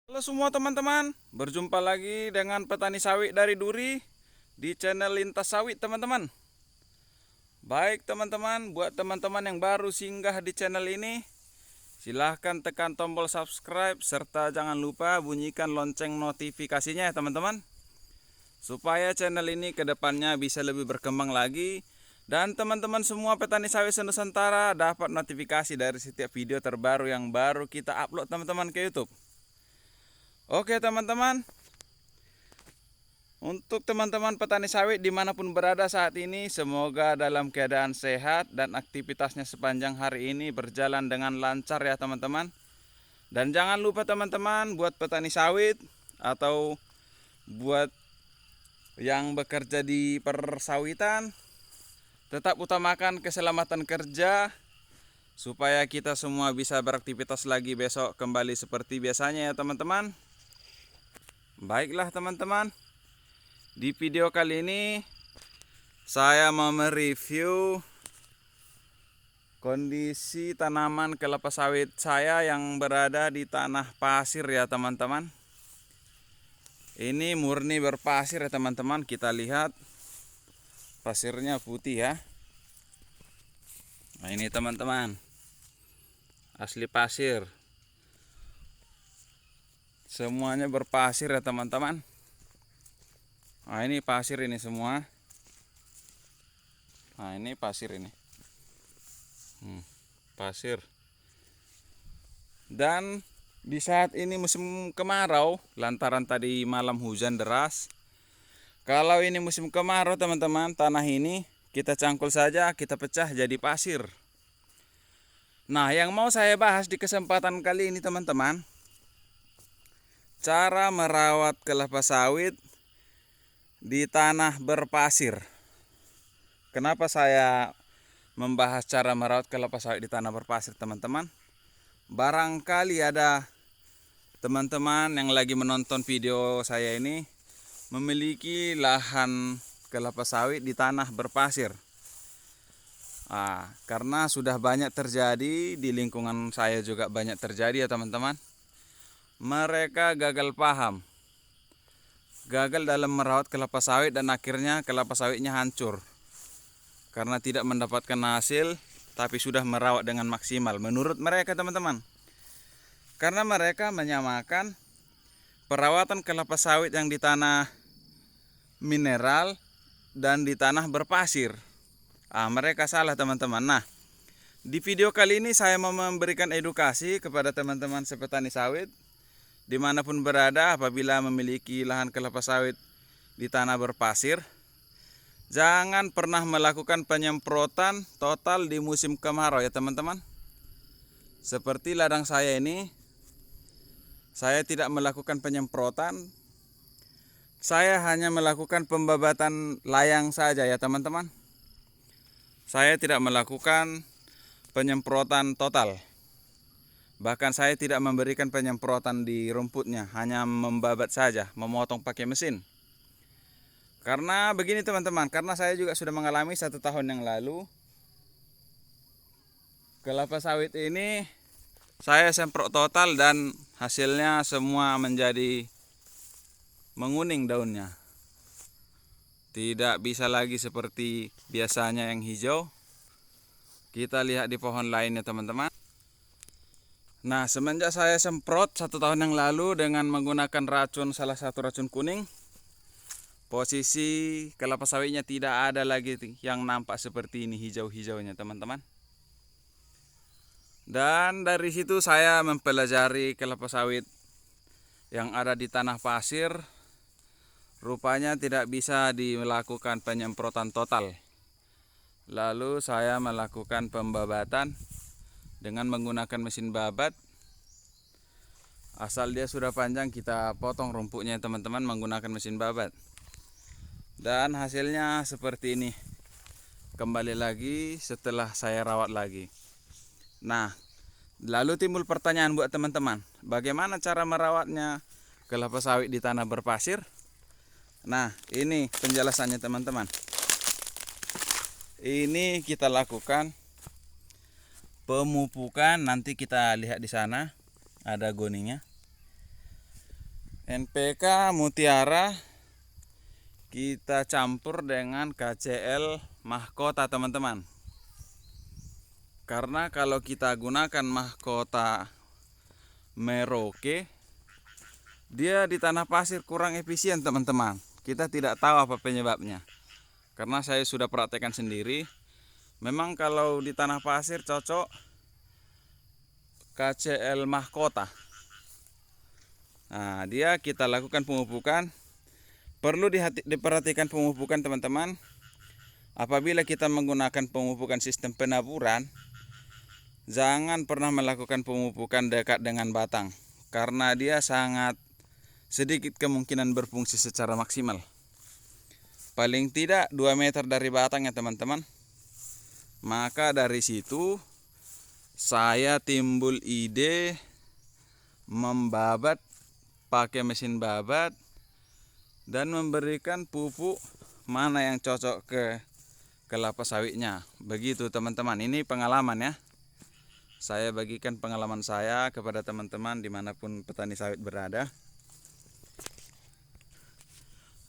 Halo semua teman-teman, berjumpa lagi dengan petani sawit dari Duri di channel Lintas Sawit teman-teman. Baik teman-teman, buat teman-teman yang baru singgah di channel ini, silahkan tekan tombol subscribe serta jangan lupa bunyikan lonceng notifikasinya ya teman-teman, supaya channel ini kedepannya bisa lebih berkembang lagi dan teman-teman semua petani sawit se-Nusantara dapat notifikasi dari setiap video terbaru yang baru kita upload teman-teman ke YouTube. Oke teman-teman, untuk teman-teman petani sawit dimanapun berada saat ini, semoga dalam keadaan sehat dan aktivitasnya sepanjang hari ini berjalan dengan lancar ya teman-teman. Dan jangan lupa teman-teman, buat petani sawit atau buat yang bekerja di persawitan, tetap utamakan keselamatan kerja supaya kita semua bisa beraktivitas lagi besok kembali seperti biasanya ya teman-teman. Baiklah teman-teman, di video kali ini saya mau mereview kondisi tanaman kelapa sawit saya yang berada di tanah pasir ya teman-teman. Ini murni berpasir ya teman-teman. Kita lihat pasirnya putih ya. Nah ini teman-teman, asli pasir. Semuanya berpasir ya teman-teman. Nah ini pasir ini semua. Nah ini pasir ini. Pasir. Dan di saat ini musim kemarau, lantaran tadi malam hujan deras. Kalau ini musim kemarau teman-teman, tanah ini kita cangkul saja, kita pecah jadi pasir. Nah yang mau saya bahas di kesempatan kali ini teman-teman, cara merawat kelapa sawit di tanah berpasir. Kenapa saya membahas cara merawat kelapa sawit di tanah berpasir teman-teman? Barangkali ada teman-teman yang lagi menonton video saya ini memiliki lahan kelapa sawit di tanah berpasir. Karena sudah banyak terjadi di lingkungan saya juga banyak terjadi ya teman-teman. Mereka gagal paham, gagal dalam merawat kelapa sawit dan akhirnya kelapa sawitnya hancur karena tidak mendapatkan hasil, tapi sudah merawat dengan maksimal menurut mereka teman-teman. Karena mereka menyamakan perawatan kelapa sawit yang di tanah mineral dan di tanah berpasir. Mereka salah teman-teman. Nah, di video kali ini saya mau memberikan edukasi kepada teman-teman sepetani sawit dimanapun berada. Apabila memiliki lahan kelapa sawit di tanah berpasir, jangan pernah melakukan penyemprotan total di musim kemarau ya teman-teman. Seperti ladang saya ini, saya tidak melakukan penyemprotan, saya hanya melakukan pembabatan layang saja ya teman-teman. Saya tidak melakukan penyemprotan total. Bahkan saya tidak memberikan penyemprotan di rumputnya, hanya membabat saja, memotong pakai mesin. Karena begini teman-teman, karena saya juga sudah mengalami 1 tahun yang lalu, kelapa sawit ini saya semprot total dan hasilnya semua menjadi menguning daunnya. Tidak bisa lagi seperti biasanya yang hijau. Kita lihat di pohon lainnya teman-teman. Nah, semenjak saya semprot 1 tahun yang lalu dengan menggunakan racun, salah satu racun kuning, posisi kelapa sawitnya tidak ada lagi yang nampak seperti ini hijau-hijaunya teman-teman. Dan dari situ saya mempelajari kelapa sawit yang ada di tanah pasir. Rupanya tidak bisa dilakukan penyemprotan total. Lalu saya melakukan pembabatan dengan menggunakan mesin babat. Asal dia sudah panjang, kita potong rumputnya teman-teman menggunakan mesin babat. Dan hasilnya seperti ini. Kembali lagi setelah saya rawat lagi. Nah, lalu timbul pertanyaan buat teman-teman, bagaimana cara merawatnya kelapa sawit di tanah berpasir? Nah, ini penjelasannya teman-teman. Ini kita lakukan pemupukan, nanti kita lihat di sana ada goningnya. NPK Mutiara kita campur dengan KCL Mahkota teman-teman. Karena kalau kita gunakan Mahkota Merauke, dia di tanah pasir kurang efisien teman-teman. Kita tidak tahu apa penyebabnya. Karena saya sudah praktekkan sendiri. Memang kalau di tanah pasir cocok KCL Mahkota. Nah, dia kita lakukan pemupukan. Perlu diperhatikan pemupukan teman-teman. Apabila kita menggunakan pemupukan sistem penaburan, jangan pernah melakukan pemupukan dekat dengan batang, karena dia sangat sedikit kemungkinan berfungsi secara maksimal. Paling tidak 2 meter dari batang ya teman-teman. Maka dari situ saya timbul ide membabat pakai mesin babat dan memberikan pupuk mana yang cocok ke kelapa sawitnya. Begitu teman-teman, ini pengalaman ya. Saya bagikan pengalaman saya kepada teman-teman dimanapun petani sawit berada.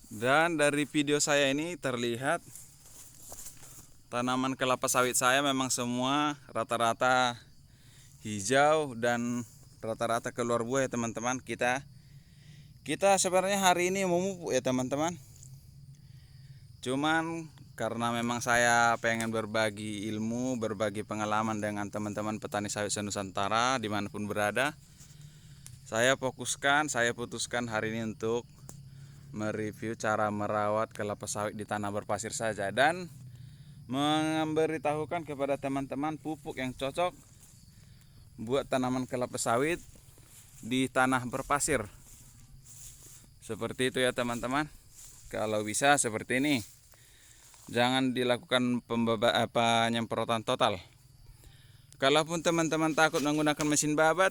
Dan dari video saya ini terlihat tanaman kelapa sawit saya memang semua rata-rata hijau dan rata-rata keluar buah ya teman-teman. Kita sebenarnya hari ini memupuk ya teman-teman. Cuman karena memang saya pengen berbagi ilmu, berbagi pengalaman dengan teman-teman petani sawit se-Nusantara dimanapun berada, saya putuskan hari ini untuk mereview cara merawat kelapa sawit di tanah berpasir saja, dan memberitahukan kepada teman-teman pupuk yang cocok buat tanaman kelapa sawit di tanah berpasir. Seperti itu ya teman-teman. Kalau bisa seperti ini. Jangan dilakukan penyemprotan total. Kalaupun teman-teman takut menggunakan mesin babat,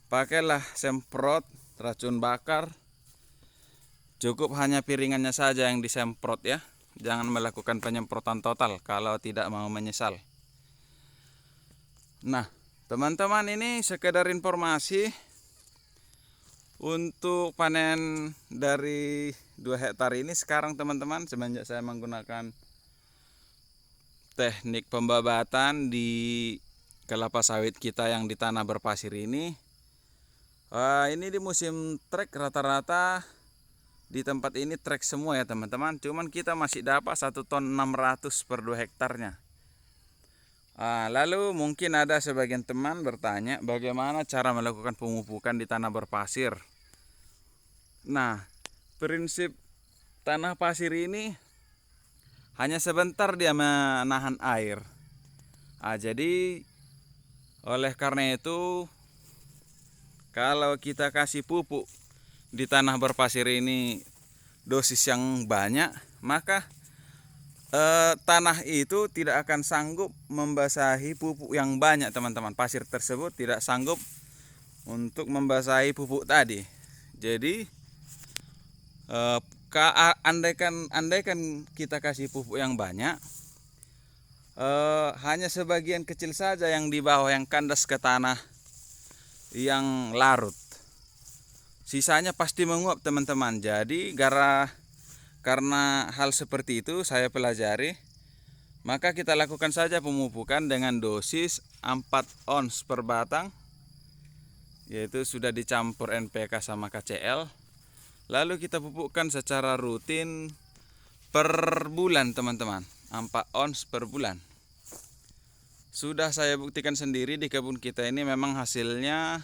pakailah semprot racun bakar. Cukup hanya piringannya saja yang disemprot ya. Jangan melakukan penyemprotan total kalau tidak mau menyesal. Nah, teman-teman, ini sekedar informasi untuk panen dari 2 hektar ini sekarang teman-teman, semenjak saya menggunakan teknik pembabatan di kelapa sawit kita yang di tanah berpasir ini di musim trek rata-rata di tempat ini trek semua ya teman-teman. Cuman kita masih dapat 1 ton 600 per 2 hektarnya. Lalu mungkin ada sebagian teman bertanya bagaimana cara melakukan pemupukan di tanah berpasir. Nah, prinsip tanah pasir ini hanya sebentar dia menahan air. Jadi oleh karena itu kalau kita kasih pupuk di tanah berpasir ini dosis yang banyak, maka tanah itu tidak akan sanggup membasahi pupuk yang banyak teman-teman. Pasir tersebut tidak sanggup untuk membasahi pupuk tadi. Jadi andaikan kita kasih pupuk yang banyak, hanya sebagian kecil saja yang di bawah yang kandas ke tanah yang larut. Sisanya pasti menguap teman-teman. Jadi karena hal seperti itu saya pelajari, maka kita lakukan saja pemupukan dengan dosis 4 ons per batang, yaitu sudah dicampur NPK sama KCL. Lalu kita pupukkan secara rutin per bulan teman-teman, 4 ons per bulan. Sudah saya buktikan sendiri di kebun kita ini, memang hasilnya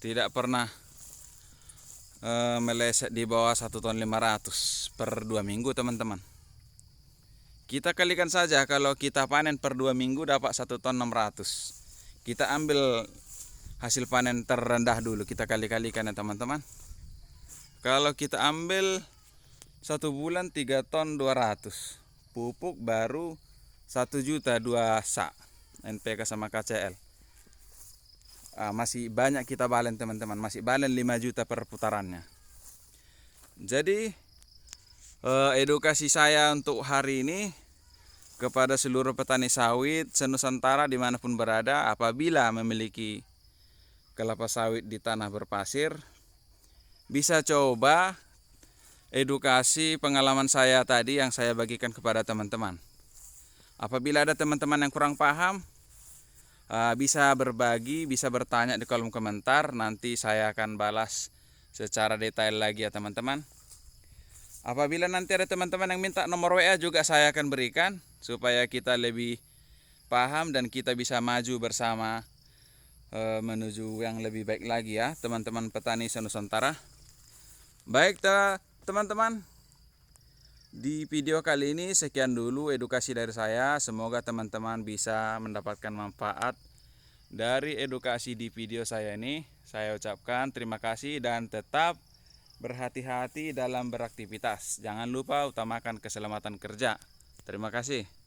tidak pernah meleset di bawah 1 ton 500 per 2 minggu teman-teman. Kita kalikan saja, kalau kita panen per 2 minggu dapat 1 ton 600. Kita ambil hasil panen terendah dulu, kita kali-kalikan ya teman-teman. Kalau kita ambil 1 bulan 3 ton 200, pupuk baru 1 juta 2 sak NPK sama KCL. Masih banyak kita balen teman-teman, masih balen 5 juta per putarannya. Jadi edukasi saya untuk hari ini kepada seluruh petani sawit se-Nusantara dimanapun berada, apabila memiliki kelapa sawit di tanah berpasir, bisa coba edukasi pengalaman saya tadi yang saya bagikan kepada teman-teman. Apabila ada teman-teman yang kurang paham, bisa berbagi, bisa bertanya di kolom komentar. Nanti saya akan balas secara detail lagi ya teman-teman. Apabila nanti ada teman-teman yang minta nomor WA juga saya akan berikan, supaya kita lebih paham dan kita bisa maju bersama menuju yang lebih baik lagi ya teman-teman petani Nusantara. Baik teman-teman, di video kali ini sekian dulu edukasi dari saya. Semoga teman-teman bisa mendapatkan manfaat dari edukasi di video saya ini. Saya ucapkan terima kasih dan tetap berhati-hati dalam beraktivitas. Jangan lupa utamakan keselamatan kerja. Terima kasih.